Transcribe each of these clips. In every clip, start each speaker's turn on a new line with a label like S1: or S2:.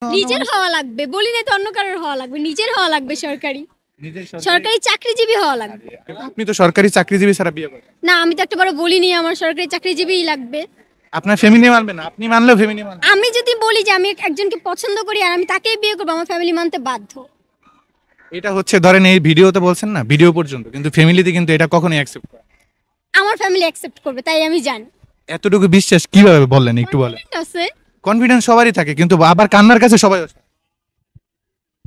S1: নিজের হওয়া লাগবে, বলি নাই তো অন্য কারোর হওয়া লাগবে, নিজের হওয়া লাগবে। সরকারি
S2: নিজের
S1: সরকারি চাকরিজীবী হওয়া লাগবে।
S2: আপনি তো সরকারি চাকরিজীবী ছাড়া বিয়ে করবেন
S1: না, আমি তো একটাবারও বলিনি আমার সরকারি চাকরিজীবীই লাগবে।
S2: আপনার ফ্যামিলি মানবে না, আপনি মানলেও ফ্যামিলি মানবে না।
S1: আমি যদি বলি যে আমি একজনকে পছন্দ করি আর আমি তাকেই বিয়ে করবো, আমার ফ্যামিলি মানতে বাধ্য।
S2: এটা হচ্ছে ধরেন এই ভিডিওতে বলছেন না, ভিডিও পর্যন্ত, কিন্তু ফ্যামিলিতে কিন্তু এটা কখনোই অ্যাকসেপ্ট করে না।
S1: আমার ফ্যামিলি অ্যাকসেপ্ট করবে, তাই আমি জানি।
S2: এতটুকু বিশ্বাস কিভাবে বললেন একটু বলেন।
S1: ঠিক আছে,
S2: কনফিডেন্স সবারই থাকে, কিন্তু আবার কান্নার কাছে সবাই আসে।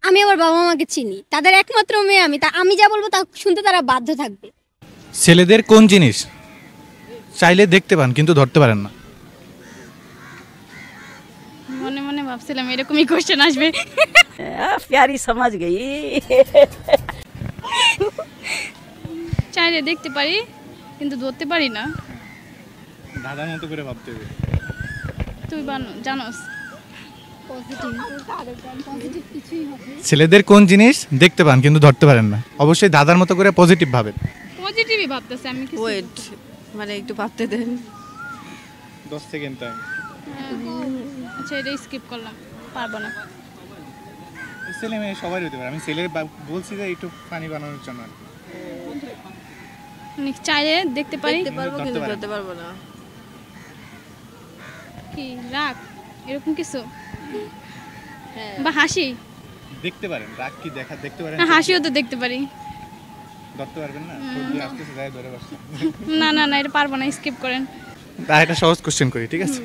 S1: আমি আমার বাবা মাকে চিনি, তাদের একমাত্র মেয়ে আমি, তা আমি যা বলবো তা শুনতে তারা বাধ্য থাকবে।
S2: ছেলেদের কোন জিনিস চাইলে দেখতে পান কিন্তু ধরতে পারেন না?
S3: মনে মনে ভাবছিলাম এরকমই কোশ্চেন আসবে।
S4: प्यारी समझ गई।
S3: চাইলে দেখতে পারি কিন্তু ধরতে পারি না।
S2: দাদার মতো করে ভাবতে হবে।
S3: তুই জানোস
S1: পজিটিভ কিছুই হবে।
S2: ছেলেদের কোন জিনিস দেখতে পান কিন্তু ধরতে পারেন না? অবশ্যই দাদার মতো করে পজিটিভ ভাবেন।
S3: পজিটিভই ভাবতেছি আমি কিছু।
S4: ওয়েট, মানে একটু ভাবতে দেন।
S2: 10 সেকেন্ড টাইম।
S3: আচ্ছা, এটা স্কিপ করলাম, পারবো না।
S2: ছেলে মেয়ে সবাই হতে পারে, আমি ছেলে বলছি যে একটু পানি বানানোর জন্য।
S3: মানে চাইলে দেখতে পারি,
S4: দেখতে পারবো কিন্তু ধরতে পারবো না।
S3: কি রাগ এরকম কিছু, বা হাসি।
S2: দেখতে পারেন, রাগ কি দেখতে পারেন?
S3: না, হাসিও তো দেখতে পারি।
S2: ধরতে পারবেন না? সর্দি আসতেছে, তাই ধরে বসছেন।
S3: না না না, এটা পারবো না, স্কিপ করেন।
S2: তা একটা সহজ কোশ্চেন করি, ঠিক আছে?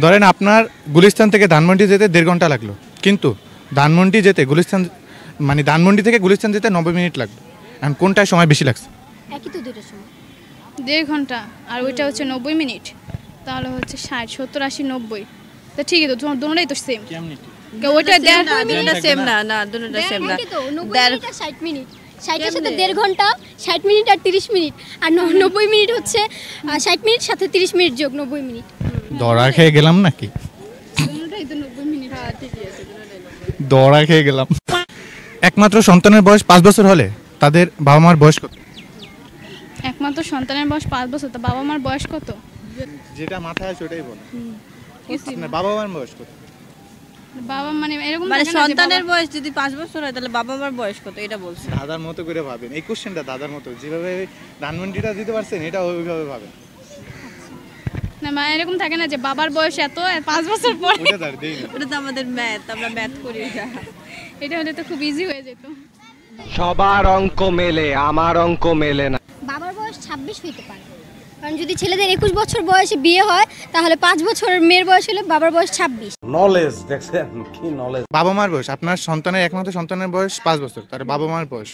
S2: ধরেন আপনার গুলিস্তান থেকে ধানমন্ডি যেতে 1.5 ঘন্টা লাগলো, কিন্তু ধানমন্ডি যেতে গুলিস্তান, মানে ধানমন্ডি থেকে গুলিস্তান যেতে 90 মিনিট লাগলো। এখন কোনটায় সময় বেশি লাগছে?
S1: একই তো দুটোর সময়।
S3: 1.5 ঘন্টা আর ওইটা হচ্ছে 90 মিনিট, তাহলে হচ্ছে 60, 70, 80, 90। তো ঠিকই তো, তোমার দুটোটাই তো সেম। ওইটা
S4: দুটোটা সেম না, না দুটোটা সেম না।
S1: একই তো, 90 মিনিট আর 60 মিনিট। 60 এর সাথে 1.5 ঘন্টা, 60 মিনিট আর 30 মিনিট, আর 90 মিনিট হচ্ছে 60 মিনিট সাথে 30 মিনিট যোগ 90 মিনিট।
S2: দড়া খেয়ে গেলাম নাকি?
S3: দুটোটাই তো 90 মিনিট।
S4: হ্যাঁ ঠিকই আছে, দুটোটাই।
S2: দড়া খেয়ে গেলাম। একমাত্র সন্তানের বয়স 5 বছর হলে তাদের বাবা মার বয়স কত?
S3: একমাত্র সন্তানের বয়স 5 বছর, তো বাবা মার বয়স কত?
S2: যেটা মাথায় আছে ওটাই বলো। আপনার বাবা মার বয়স কত?
S3: বাবা মানে এরকম
S4: মানে
S3: থাকে না যে
S4: সন্তানের
S3: বাবা-
S4: বয়স যদি 5 বছর হয় তাহলে বাবা মার বয়স কত এটা বলছে।
S2: দাদার মতো করে ভাবেন, এই কোশ্চেনটা দাদার মতো, যেভাবে ধানমন্ডিটা দিতে পারছেন এটা ওইভাবে ভাবেন।
S3: না, মানে এরকম থাকে না যে বাবার বয়স এত, 5 বছর পরে।
S2: ওটা তার দেই না।
S4: ওটা তো আমাদের ম্যাথ, আমরা ম্যাথ করি এটা।
S3: এটা হলে তো খুব ইজি হয়ে যেত।
S5: সবার অঙ্ক মেলে, আমার অঙ্ক মেলে না।
S1: বাবার বয়স 26 হইতে পারে, কারণ যদি ছেলেদের 21 বছর বয়সে বিয়ে হয় তাহলে 5 বছরের মেয়ের বয়স হলে বাবার বয়স 26।
S5: নলেজ দেখছেন কি নলেজ।
S2: বাবা মার বয়স, আপনার সন্তানের একমাত্র সন্তানের বয়স 5 বছর, তার বাবা মার বয়স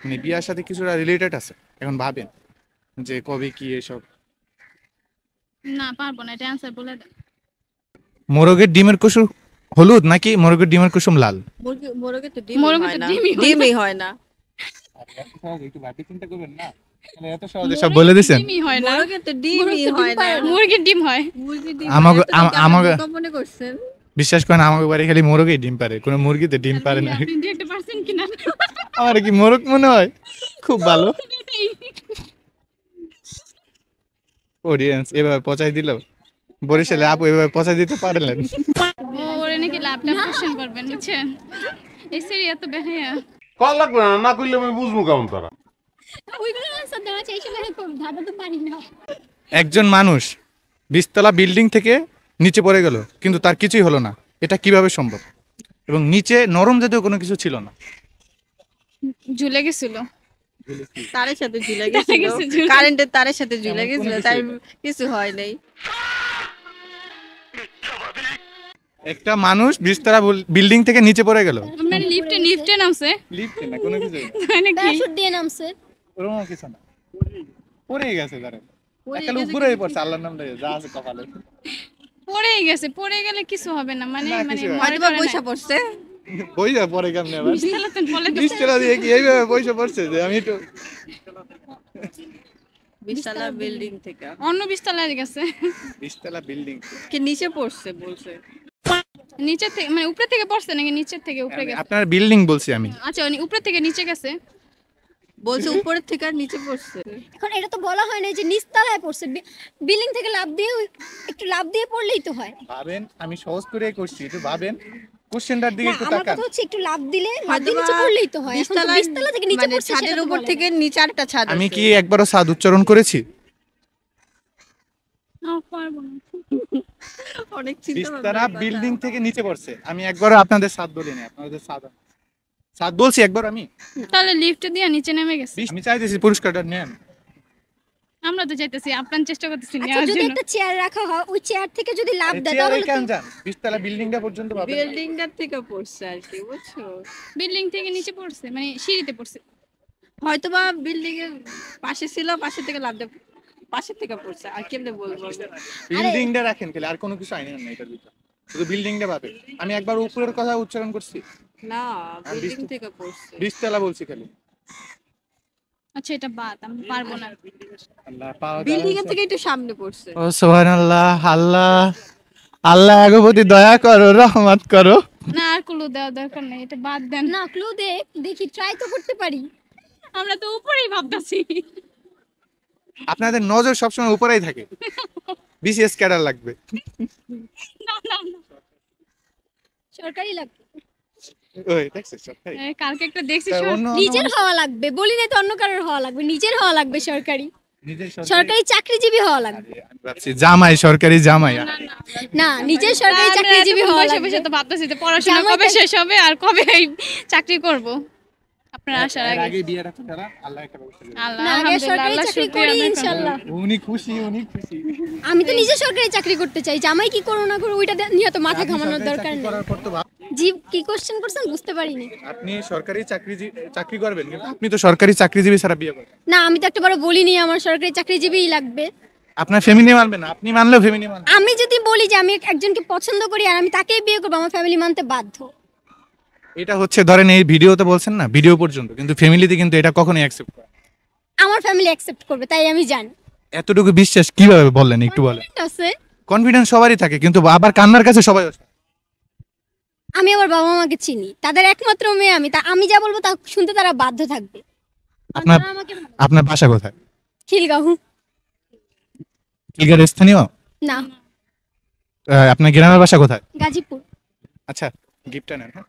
S2: মানে বিয়ার সাথে কিছুটা রিলেটেড আছে। এখন ভাবেন যে কবে কি এসব।
S3: না, পারবো না, এটা অ্যানসার বলে দাও।
S2: মোরগের ডিমের কুসুম হলুদ নাকি মোরগের ডিমের কুসুম লাল?
S4: মোরগে তো
S3: মোরগে তো ডিমই হয় না।
S4: ডিমই হয় না।
S2: একটু ভাবতে চিন্তা করবেন না, এত সহজে সব বলে দিছেন।
S3: ডিমই হয় না।
S4: মোরগে তো ডিমই হয় না।
S3: মুরগির ডিম হয়।
S4: মুরগি ডিম
S2: আমাকে-
S4: হয়, তো
S2: আমাকে-
S4: আপনি মনে করছেন।
S2: বিশ্বাস করেন, আমাকে বাড়ি খালি মোরগই ডিম পারে, কোনো মুরগিতে ডিম পারে না।
S3: আপনি দেখতে পারছেন কিনা?
S2: আমার কি মোরগ মনে হয়? খুব ভালো অডিয়েন্স, এভাবে পচাই দিল। বরিশালে আপু এভাবে পচাই দিতে পারলেন?
S3: ওরে নাকি ল্যাপটপ কোশ্চেন করবেন, বুঝছেন? এই সিরি এত বেহায়া।
S6: কল লাগবে না, না করলে আমি বুঝবো কেমন তারা।
S1: ওইগুলো আনসার দেওয়া চাই, সেটা ধাঁধা তো পারি না।
S2: একজন মানুষ 20 তলা বিল্ডিং থেকে নিচে পড়ে গেল কিন্তু তার কিছুই হলো না, এটা কিভাবে সম্ভব? এবং নিচে নরম জাতীয় কোনো কিছু ছিল না।
S3: ঝুলে গেছিল।
S4: তারের সাথে ঝুলে
S3: তারে
S4: গেছিল,
S3: গেছে ঝুলে।
S4: কারেন্টের তারের সাথে ঝুলে
S2: এমন কোনো
S4: গেছিল,
S2: কিছু
S4: তাই
S2: না।
S4: কিছু হয় নাই।
S2: একটা মানুষ 20 তলা বিল্ডিং থেকে নিচে পড়ে গেল।
S3: আপনার লিফটে নামছে?
S2: লিফটে না, কোনো কিছু
S3: তাই নাকি?
S1: প্যারাশুট দিয়ে নামছে।
S2: ওরকম কিছু না, পড়েই গেছে। ধরেন একটা
S4: গেছে
S2: উপরে পড়ছে, আল্লাহর নাম লয়ে যা আছে কপালে।
S3: পড়েই গেছে, পড়ে গেলে কিছু হবে না, মানে
S2: না,
S3: মানে
S2: কিছু হবে না।
S3: মনে
S4: হয়তো বা
S3: করে না।
S4: পয়সা পড়ছে।
S2: পয়সা পরে কেমনে আবার?
S3: বিশালাতেন বলে তো।
S2: 20 তলা দিয়ে কি এইভাবে পয়সা পড়ছে যে আমি একটু
S4: 20 তলা বিল্ডিং থেকে
S3: অন্য 20 তলায় গেছে।
S2: 20 তলা বিল্ডিং।
S4: কি নিচে পড়ছে বলছে।
S3: নিচে থেকে মানে উপরে থেকে পড়ছে নাকি নিচের থেকে উপরে গেছে?
S2: আপনার বিল্ডিং বলছি আমি।
S3: আচ্ছা, উনি উপরে থেকে নিচে গেছে।
S4: বলছে উপরের থেকে আর নিচে পড়ছে।
S1: এখন এটা তো বলা হয় না যে নিচতলায় পড়ছে, বিল্ডিং থেকে লাফ দিয়ে একটু লাফ দিয়ে পড়লেই তো হয়।
S2: ভাবেন, আমি সহজ করে করছি, একটু ভাবেন, কোশ্চেনটার দিকে
S1: না,
S2: একটু
S1: আমার
S2: তাকান।
S1: কথা হচ্ছে একটু লাফ দিলে লাফ
S4: হয়তো
S1: দিয়ে নিচে
S4: বা
S1: পড়লেই তো হয়। এখন তো
S4: বিশতলায়
S1: বিশতলা থেকে নিচে
S4: মানে
S1: পড়ছে
S4: ছাদের
S1: সেটা তো
S4: উপর
S1: বলে
S4: থেকে
S1: না।
S4: নিচে আরেকটা ছাদ
S2: আমি
S4: আছে।
S2: কি একবারও সাদ উচ্চারণ করেছি?
S3: পারবো না।
S4: অনেক চিন্তা
S2: বিস্তারা বিল্ডিং থেকে নিচে পড়ছে, আমি একবারও আপনাদের সাদ বলিনি, আপনাদের সাদ সাদ বলছি একবার আমি।
S3: তাহলে লিফট দিয়ে নিচে নেমে গেছে।
S2: আমি চাইতেছি পুরস্কারটা নেন।
S3: আমরা তো চাইতেছি, আপনার চেষ্টা করতেছি
S1: আচ্ছা,
S3: নেওয়ার
S1: যদি
S3: জন্য।
S1: একটা চেয়ার রাখা হয়, ওই চেয়ার থেকে যদি লাফ দেয়
S2: চেয়ারে
S1: তাহলে
S2: কেন
S1: তো
S2: যান? বিশতলা বিল্ডিংটা পর্যন্ত ভাবেন।
S4: বিল্ডিংটার থেকে পড়ছে আর কি, বুঝছো?
S3: বিল্ডিং থেকে নিচে পড়ছে, মানে সিঁড়িতে পড়ছে।
S4: হয়তোবা বিল্ডিং এর পাশে ছিল, পাশে থেকে লাফ দিয়ে পাশে থেকে পড়ছে। আর কেমনে বলবো?
S2: বিল্ডিংটা রাখেন খেলে, আর কোনো কিছু আইনেন না এটার ভিতরে, শুধু বিল্ডিংটা ভাবে। আমি একবার উপরের কথা উচ্চারণ করছি,
S4: না,
S2: আর
S4: বিল্ডিং থেকে পড়ছে।
S2: বিশতলা বলছি খালি।
S3: আচ্ছা, এটা বাদ, আমি পারবো না।
S2: আল্লাহ পাওয়া
S4: বিল্ডিং এর থেকে একটু সামনে পড়ছে।
S2: ও সুবহানাল্লাহ, আল্লাহ আল্লাহ আগবতী দয়া করো, রহমত করো।
S3: না, আর কুলু দেওয়ার দরকার নেই, এটা বাদ দেন।
S1: না, ক্লু দেখি, ট্রাই তো করতে পারি।
S3: আমরা তো উপরেই ভাবতাছি।
S2: আপনাদের নজর সবসময় উপরেই থাকে। বিসিএস ক্যাডার লাগবে।
S3: না, না, না।
S1: সরকারি লাগবে,
S2: ওই দেখছিস সরকারি?
S3: কালকে একটা দেখছি
S2: তা অন্য-
S1: নিজের হওয়া লাগবে, বলি না তো অন্য কারোর হওয়া লাগবে, নিজের হওয়া লাগবে। সরকারি
S2: নিজের
S1: সরকারি চাকরিজীবী হওয়া লাগবে।
S2: আমি ভাবছি জামাই, সরকারি জামাই।
S1: না, নিজের সরকারি চাকরিজীবী হওয়া
S3: বসে
S1: লাগবে।
S3: বসে তো ভাবতেছি যে পড়াশোনা
S1: জামাই
S3: কবে শেষ হবে আর কবে এই চাকরি করব। আপনার আসার
S2: এর
S3: আগে।
S2: আগে বিয়েটা করা, আল্লাহ একটা ব্যবস্থা করে দিবে।
S3: আল্লাহ,
S1: না, আগে
S3: আলহামদুলিল্লাহ,
S1: সরকারি
S3: আল্লাহ
S1: চাকরি
S3: শুকরিয়া
S1: করি
S3: আদায় করুন।
S1: ইনশাআল্লাহ।
S2: উনি খুশি, উনি খুশি।
S1: আমি তো নিজে সরকারি চাকরি করতে চাই, জামাই কি করো না করো ওইটা নিয়ে তো মাথা
S2: আপনি
S1: ঘামানোর
S2: সরকারি
S1: দরকার
S2: চাকরি
S1: নেই।
S2: করার পর তো
S1: জি, কি কোশ্চেন করছেন বুঝতে পারিনি।
S2: আপনি সরকারি চাকরি করবেন, কিন্তু আপনি তো সরকারি চাকরিজীবী ছাড়া বিয়ে করবেন।
S1: না, আমি তো একটাবারও বলিনি আমার সরকারি চাকরিজীবীই লাগবে।
S2: আপনার ফ্যামিলি মানবে না, আপনি মানলেও ফ্যামিলি মানবে না।
S1: আমি যদি বলি যে আমি একজনকে পছন্দ করি আর আমি তাকেই বিয়ে করবো, আমার ফ্যামিলি মানতে বাধ্য।
S2: এটা হচ্ছে ধরেন এই ভিডিওতে বলছেন না, ভিডিও পর্যন্ত, কিন্তু ফ্যামিলিতে কিন্তু এটা কখনোই অ্যাকসেপ্ট করে না।
S1: আমার ফ্যামিলি অ্যাকসেপ্ট করবে, তাই আমি জানি।
S2: এতটুকু বিশ্বাস কিভাবে বললেন একটু বলেন?
S1: ঠিক আছে,
S2: কনফিডেন্স সবারই থাকে, কিন্তু আবার কান্নার কাছে সবাই আসে।
S1: আমি আমার বাবা মাকে চিনি, তাদের একমাত্র মেয়ে আমি, তা আমি যা বলবো তা শুনতে তারা বাধ্য থাকবে।
S2: আপনার
S1: তারা আমাকে
S2: আপনার বাসা কোথায়?
S1: খিলগাঁও।
S2: কিলগার স্থানীয়?
S1: না,
S2: আপনার গ্রামের বাসা কোথায়?
S1: গাজীপুর।
S2: আচ্ছা, গিফটটা নেন। হ্যাঁ